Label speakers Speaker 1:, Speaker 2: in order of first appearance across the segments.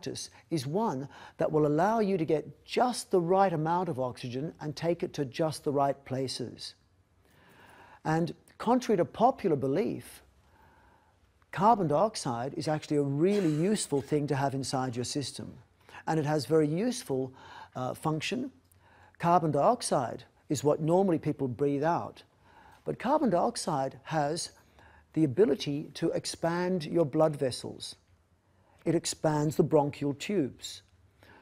Speaker 1: is one that will allow you to get just the right amount of oxygen and take it to just the right places. And contrary to popular belief, carbon dioxide is actually a really useful thing to have inside your system. And it has very useful function. Carbon dioxide is what normally people breathe out. But carbon dioxide has the ability to expand your blood vessels. It expands the bronchial tubes.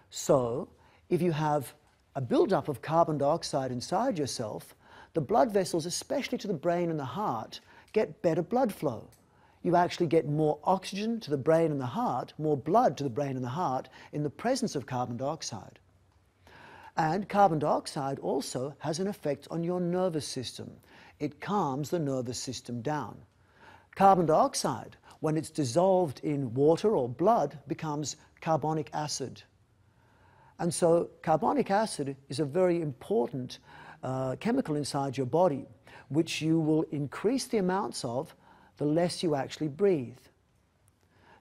Speaker 1: So if you have a buildup of carbon dioxide inside yourself, the blood vessels, especially to the brain and the heart, get better blood flow. You actually get more oxygen to the brain and the heart, more blood to the brain and the heart in the presence of carbon dioxide. And carbon dioxide also has an effect on your nervous system. It calms the nervous system down. Carbon dioxide, when it's dissolved in water or blood, becomes carbonic acid. And so carbonic acid is a very important chemical inside your body, which you will increase the amounts of the less you actually breathe.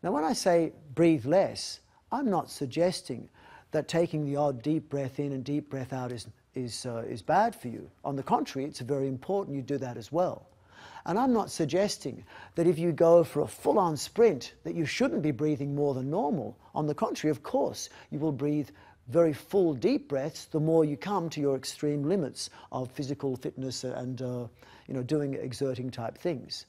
Speaker 1: Now, when I say breathe less, I'm not suggesting that taking the odd deep breath in and deep breath out is bad for you. On the contrary, it's very important you do that as well. And I'm not suggesting that if you go for a full-on sprint that you shouldn't be breathing more than normal. On the contrary, of course, you will breathe very full deep breaths the more you come to your extreme limits of physical fitness and doing exerting type things.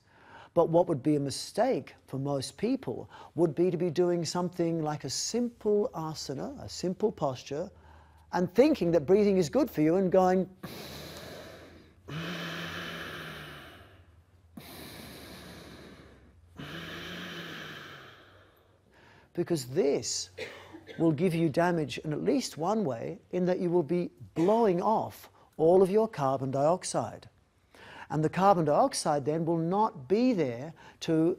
Speaker 1: But what would be a mistake for most people would be to be doing something like a simple asana, a simple posture, and thinking that breathing is good for you and going because this will give you damage in at least one way, in that you will be blowing off all of your carbon dioxide. And the carbon dioxide then will not be there to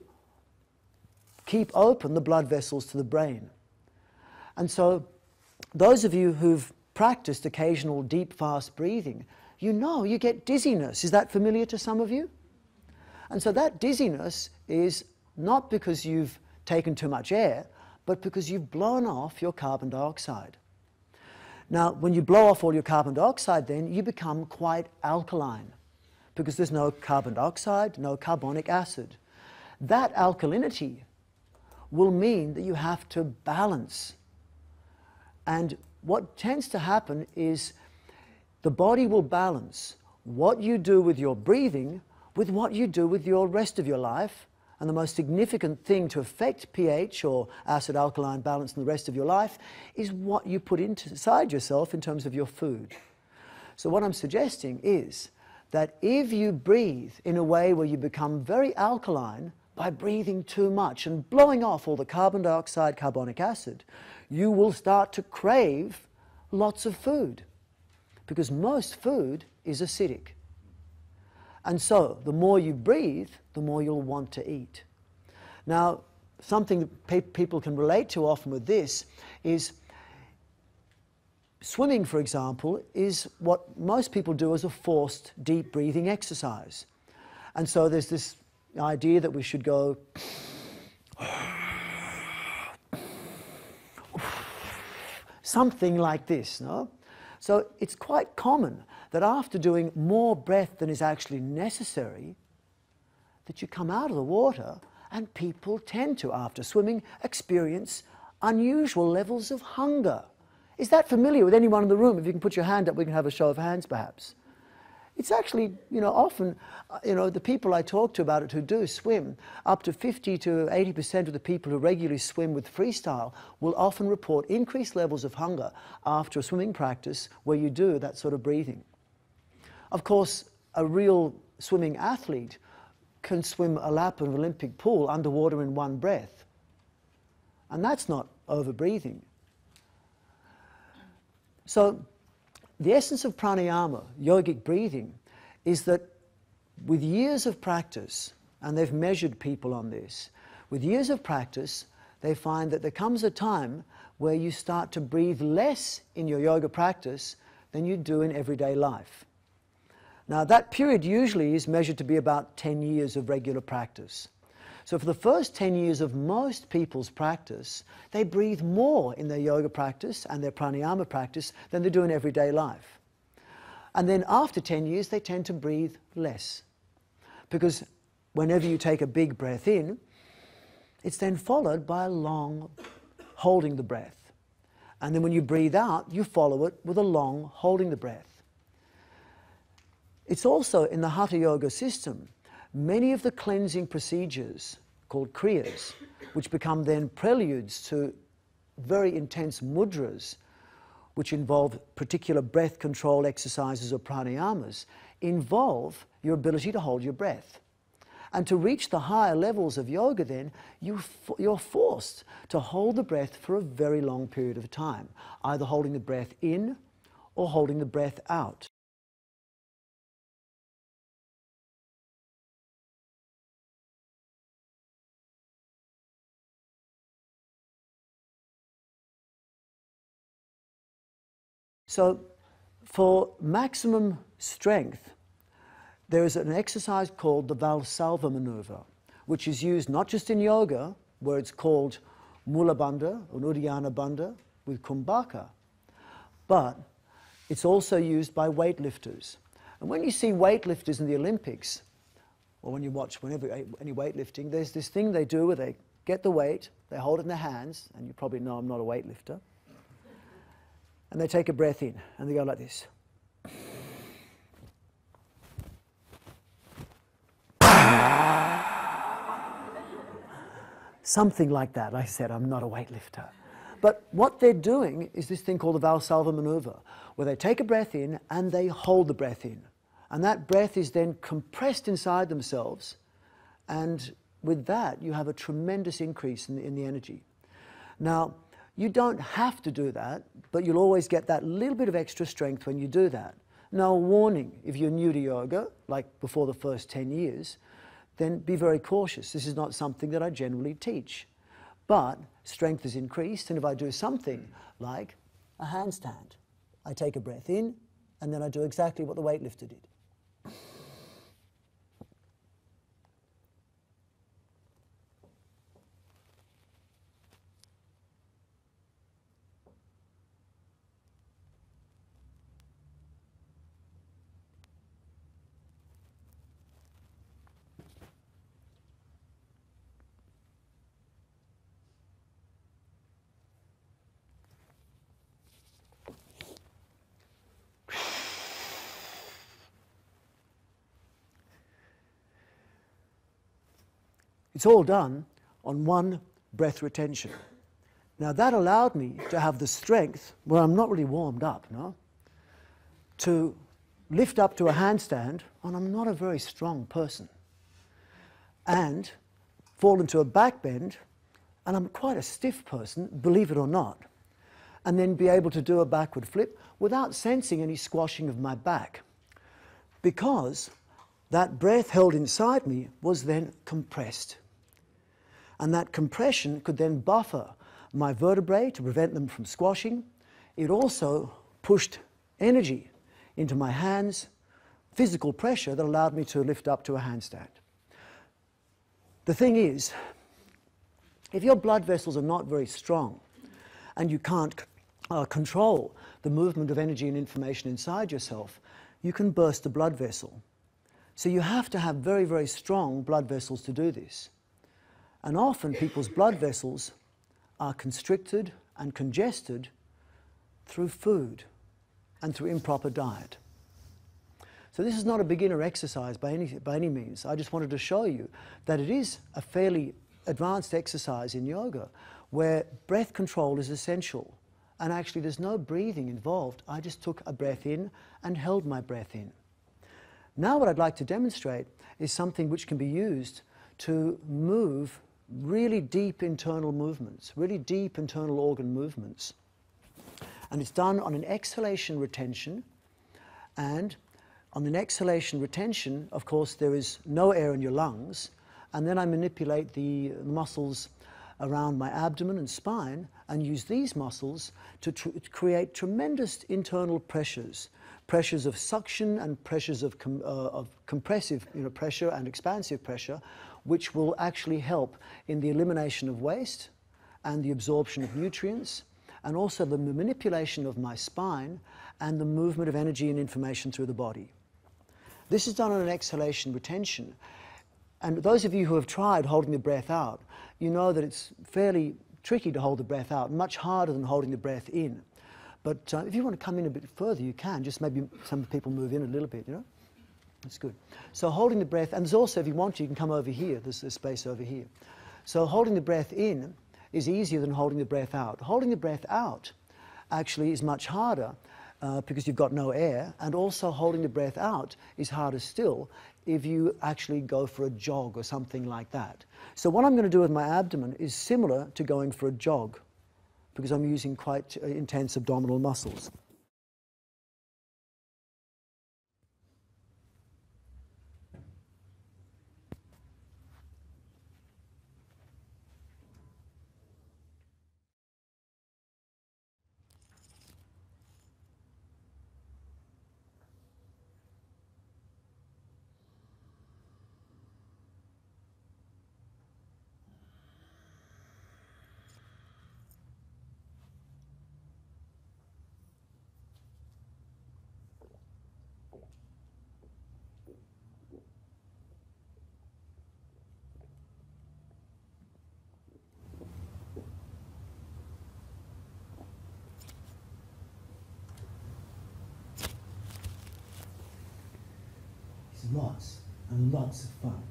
Speaker 1: keep open the blood vessels to the brain. And so those of you who've practiced occasional deep, fast breathing, you know you get dizziness. Is that familiar to some of you? And so that dizziness is not because you've taken too much air, but because you've blown off your carbon dioxide. Now, when you blow off all your carbon dioxide, then you become quite alkaline, because there's no carbon dioxide, no carbonic acid. That alkalinity will mean that you have to balance. And what tends to happen is the body will balance what you do with your breathing with what you do with your rest of your life. And the most significant thing to affect pH or acid-alkaline balance in the rest of your life is what you put inside yourself in terms of your food. So what I'm suggesting is that if you breathe in a way where you become very alkaline by breathing too much and blowing off all the carbon dioxide, carbonic acid, you will start to crave lots of food, because most food is acidic. And so the more you breathe, the more you'll want to eat. Now, something that people can relate to often with this is swimming, for example, is what most people do as a forced deep breathing exercise. And so there's this idea that we should go something like this, no? So it's quite common that after doing more breath than is actually necessary, that you come out of the water, and people tend to, after swimming, experience unusual levels of hunger. Is that familiar with anyone in the room? If you can put your hand up, we can have a show of hands, perhaps. It's actually, often, the people I talk to about it who do swim, up to 50 to 80% of the people who regularly swim with freestyle will often report increased levels of hunger after a swimming practice where you do that sort of breathing. Of course, a real swimming athlete can swim a lap of an Olympic pool underwater in one breath. And that's not over-breathing. So the essence of pranayama, yogic breathing, is that with years of practice, and they've measured people on this, with years of practice, they find that there comes a time where you start to breathe less in your yoga practice than you do in everyday life. Now, that period usually is measured to be about 10 years of regular practice. So for the first 10 years of most people's practice, they breathe more in their yoga practice and their pranayama practice than they do in everyday life. And then after 10 years, they tend to breathe less. Because whenever you take a big breath in, it's then followed by a long holding the breath. And then when you breathe out, you follow it with a long holding the breath. It's also in the Hatha Yoga system, many of the cleansing procedures called kriyas, which become then preludes to very intense mudras, which involve particular breath control exercises or pranayamas, involve your ability to hold your breath. And to reach the higher levels of yoga then, you're forced to hold the breath for a very long period of time, either holding the breath in or holding the breath out. So for maximum strength, there is an exercise called the Valsalva maneuver, which is used not just in yoga, where it's called Mula Bandha or Uddiyana Bandha with Kumbhaka, but it's also used by weightlifters. And when you see weightlifters in the Olympics, or when you watch any weightlifting, there's this thing they do where they get the weight, they hold it in their hands, and you probably know I'm not a weightlifter, and they take a breath in, and they go like this. Something like that. I said, I'm not a weightlifter. But what they're doing is this thing called the Valsalva maneuver, where they take a breath in and they hold the breath in. And that breath is then compressed inside themselves, and with that you have a tremendous increase in the energy. Now, you don't have to do that, but you'll always get that little bit of extra strength when you do that. Now, warning, if you're new to yoga, like before the first 10 years, then be very cautious. This is not something that I generally teach. But strength is increased, and if I do something like a handstand, I take a breath in, and then I do exactly what the weightlifter did. It's all done on one breath retention. Now that allowed me to have the strength, where I'm not really warmed up, no? To lift up to a handstand, and I'm not a very strong person, and fall into a back bend, and I'm quite a stiff person, believe it or not, and then be able to do a backward flip without sensing any squashing of my back, because that breath held inside me was then compressed. And that compression could then buffer my vertebrae to prevent them from squashing. It also pushed energy into my hands, physical pressure that allowed me to lift up to a handstand. The thing is, if your blood vessels are not very strong and you can't control the movement of energy and information inside yourself, you can burst a blood vessel. So you have to have very, very strong blood vessels to do this. And often people's blood vessels are constricted and congested through food and through improper diet. So this is not a beginner exercise by any means. I just wanted to show you that it is a fairly advanced exercise in yoga where breath control is essential. And actually there's no breathing involved. I just took a breath in and held my breath in. Now what I'd like to demonstrate is something which can be used to move really deep internal movements, really deep internal organ movements. And it's done on an exhalation retention, and on an exhalation retention, of course, there is no air in your lungs, and then I manipulate the muscles around my abdomen and spine and use these muscles to create tremendous internal pressures, pressures of suction and pressures of compressive pressure and expansive pressure, which will actually help in the elimination of waste and the absorption of nutrients, and also the manipulation of my spine and the movement of energy and information through the body. This is done on an exhalation retention. And those of you who have tried holding the breath out, you know that it's fairly tricky to hold the breath out, much harder than holding the breath in. But if you want to come in a bit further, you can. Just maybe some people move in a little bit, you know? That's good. So holding the breath, and there's also, if you want to, you can come over here. There's a space over here. So holding the breath in is easier than holding the breath out. Holding the breath out actually is much harder because you've got no air, and also holding the breath out is harder still if you actually go for a jog or something like that. So what I'm going to do with my abdomen is similar to going for a jog, because I'm using quite intense abdominal muscles. Lots and lots of fun.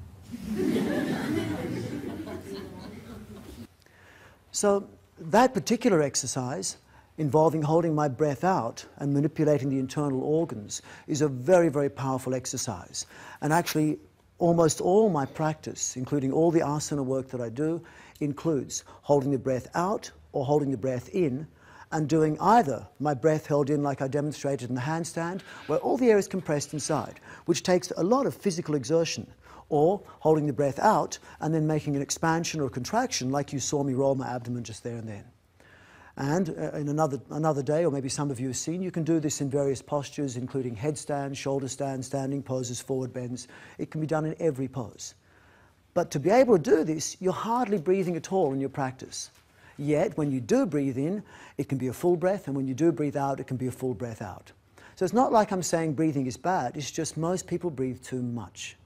Speaker 1: So that particular exercise, involving holding my breath out and manipulating the internal organs, is a very, very powerful exercise. And actually, almost all my practice, including all the asana work that I do, includes holding the breath out or holding the breath in, and doing either my breath held in like I demonstrated in the handstand, where all the air is compressed inside, which takes a lot of physical exertion, or holding the breath out and then making an expansion or a contraction like you saw me roll my abdomen just there and then. And in another day, or maybe some of you have seen, you can do this in various postures, including headstand, shoulder stand, standing poses, forward bends. It can be done in every pose. But to be able to do this, you're hardly breathing at all in your practice. Yet, when you do breathe in, it can be a full breath, and when you do breathe out, it can be a full breath out. So it's not like I'm saying breathing is bad, it's just most people breathe too much.